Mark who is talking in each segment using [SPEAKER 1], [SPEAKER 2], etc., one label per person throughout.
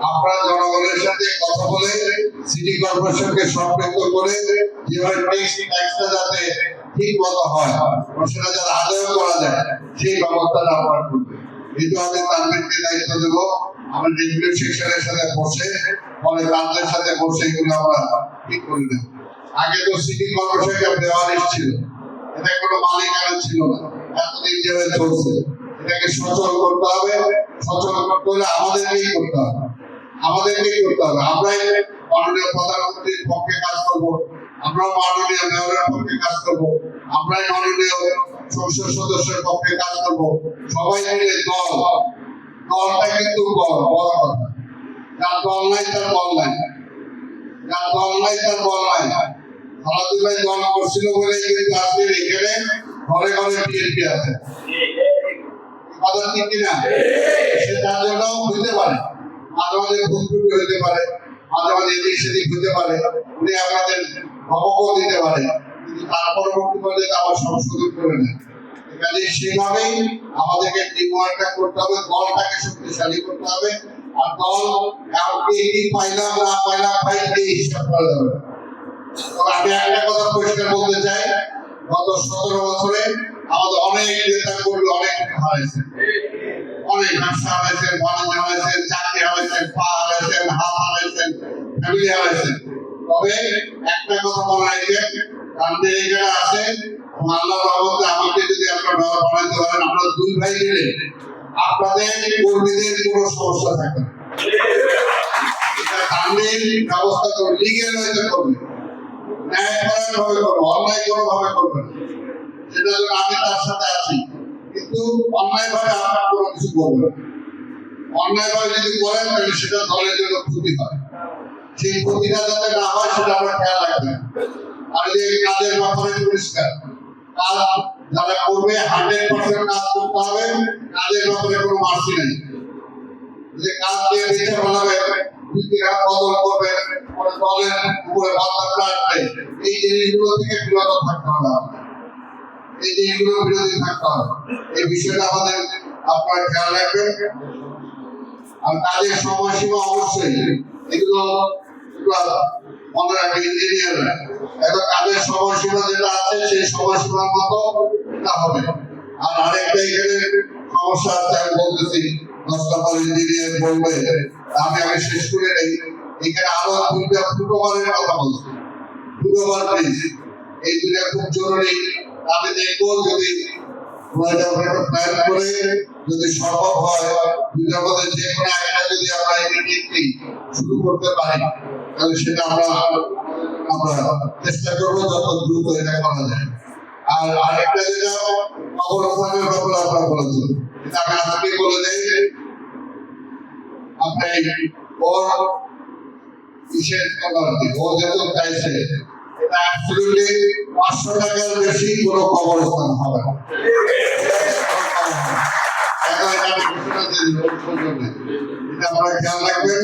[SPEAKER 1] আপনারা জনগণের সাথে কথা বলে সিটি কর্পোরেশনকে সম্পৃক্ত করে যেভাবে ট্যাক্সটা যাতে ঠিক মতো হয় সেটা যাতে আদায় করা যায় সেই ব্যবস্থাটা আপনারা করবেন। কিন্তু আমি তাদেরকে দায়িত্ব দেব, আমরা রেভিনিউ সেকশনের সাথে বসে পরে তাদের সাথে বসে এগুলো আমরা ঠিক করে দেব। আগে তো সিটি কর্পোরেশনের দেওয়ালিশ ছিল, এটা কোনো মালিকানা ছিল না, এতদিন যেভাবে চলছে এটাকে সচল করতে হবে। সচল করতে হলে আমাদেরকেই করতে হবে, আমরাই মাননীয় প্রধানমন্ত্রীর পক্ষে কাজ করব, আমরাও মাননীয় মেয়রের পক্ষে কাজ করব, আমরাই মাননীয় সংসদ সদস্যের পক্ষে কাজ করব। সবাই মিলে দলটা কিন্তু বড় কথা, যার দল নাই তার বল নাই, খেলাধুলায় দল করছিল বলে কিন্তু আজকে এখানে ঘরে ঘরে বিএনপি আছে, কথা ঠিক কিনা? সেটার জন্য হইতে পারে মাঝে মাঝে ভুল হইতে পারে, মাঝে মাঝে এদিক সেদিক হইতে পারে, উনি আপনাদের ধমকও দিতে পারে, কিন্তু তার পরবর্তী পর্যায়ে আবার সংশোধন করে নেন। কাজে সেভাবেই আমাদেরকে টিমওয়ার্কটা করতে হবে, দলটাকে শক্তিশালী করতে হবে। আর দল কাউকে কি পাইলাম না পাইলাম ভাই এই হিসাব করা যাবে। আমি একটা কথা পরিষ্কার বলতে চাই, গত 17 বছরে আমাদের অনেক নেতা কর্মী অনেক হারাইছে, অনেক ব্যবসা হারাইছেন, বাণিজ্য হারাইছেন, চাকরি হারাইছেন, পা হারাইছেন, হাত হারাইছেন, ফ্যামিলি হারাইছেন। তবে একটা কথা মনে রাখবেন, কান্দের এখানে আছে আল্লাহর রহমতে আমাকে যদি আপনারা ব্যবহার বানাইতে পারেন, আমরা দুই ভাই মিলে আপনাদের কর্মীদের কোনো সমস্যা থাকবে না। কান্দের ব্যবস্থা করবে, লিগেল হইতে করবে, ন্যায়পরায়ণ ভাবে করবে, অন্যায় কোনো ভাবে করবে না। সেটা জন্য আমি তার সাথে আছি, কিন্তু অন্যায় ভাবে আপনার কোনো কিছু করবে না। অন্যায় ভাবে যদি করেন তাহলে সেটা দলের জন্য ক্ষতি হয়, সেই ক্ষতিটা যাতে না হয় সেটা আমরা খেয়াল রাখবেন। আর যে কাজের ব্যাপারে পরিষ্কার, কাজ যারা করবে 100% কাজ করতে হবে, কাজের ব্যাপারে কোনো মার্সি নেই। যে কাজ দিয়ে বেঁচে বানাবে, দুই-তিন বদল করবে, পরে দলের উপরে বাধা কাটবে, এই জিনিসগুলো থেকে বিরত থাকতে হবে। এই জিনিসগুলো বিরোধী থাকতে হবে, এই বিষয়টা আমাদের আপনারা খেয়াল রাখবেন। আর কাজের সময়সীমা অবশ্যই এগুলো মনে রাখবে ইঞ্জিনিয়াররা, এখন কাজের সময়সীমা যেটা আছে সেই সময়সীমার মতো এটা হবে। আর আরেকটা এখানে সমস্যা আছে, আমি বলতেছি 10টা পর ইঞ্জিনিয়ার বলবে, আমি শেষ করে নেই। এখানে আরো 2টা ফুটওভারের কথা বলছি, ফুটওভার প্লিজ, এই 2টা খুব জরুরি। আমি দেখবো যদি প্ল্যান করে যদি সম্ভব হয় 2টার মধ্যে যে কোনো একটা যদি আমরা ইমিডিয়েটলি শুরু করতে পারি, তাহলে সেটা আমরা চেষ্টা করবো যত দ্রুত এটা করা যায়। আর আরেকটা যেটা কবরস্থানের ব্যাপারে আপনারা বলেছেন, এটা আমি আজকে বলে দেই, আপনি ওর বিশেষ ও যেহেতু চাইছে, এটা অ্যাবসলিউটলি 500 টাকার বেশি কোনো কবরস্থান হবে না। এটা আপনারা খেয়াল রাখবেন,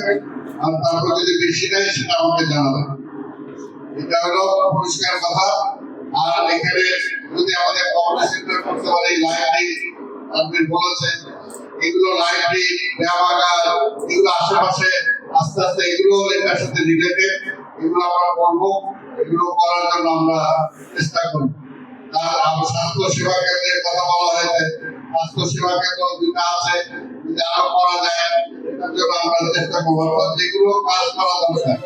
[SPEAKER 1] আর তারপর যদি বেশি নেয় সেটা আমাকে জানাবেন। এটা হলো পরিষ্কার কথা। আর এখানে যদি আমাদের কবরস্থান করতে পারি, লাইব্রেরি আপনি বলেছেন, এগুলো লাইব্রেরি, ব্যায়ামাগার, এগুলো আশেপাশে আস্তে আস্তে এগুলো এটার সাথে রিলেটেড, এগুলো আমরা করবো, এগুলো করার জন্য আমরা চেষ্টা করবো। আর স্বাস্থ্য সেবা কেন্দ্রের কথা বলা হয়েছে, স্বাস্থ্য সেবা কেন্দ্র 2টা আছে, যদি আরো করা যায় এটার জন্য আমরা চেষ্টা করবো। যেগুলো কাজ করা দরকার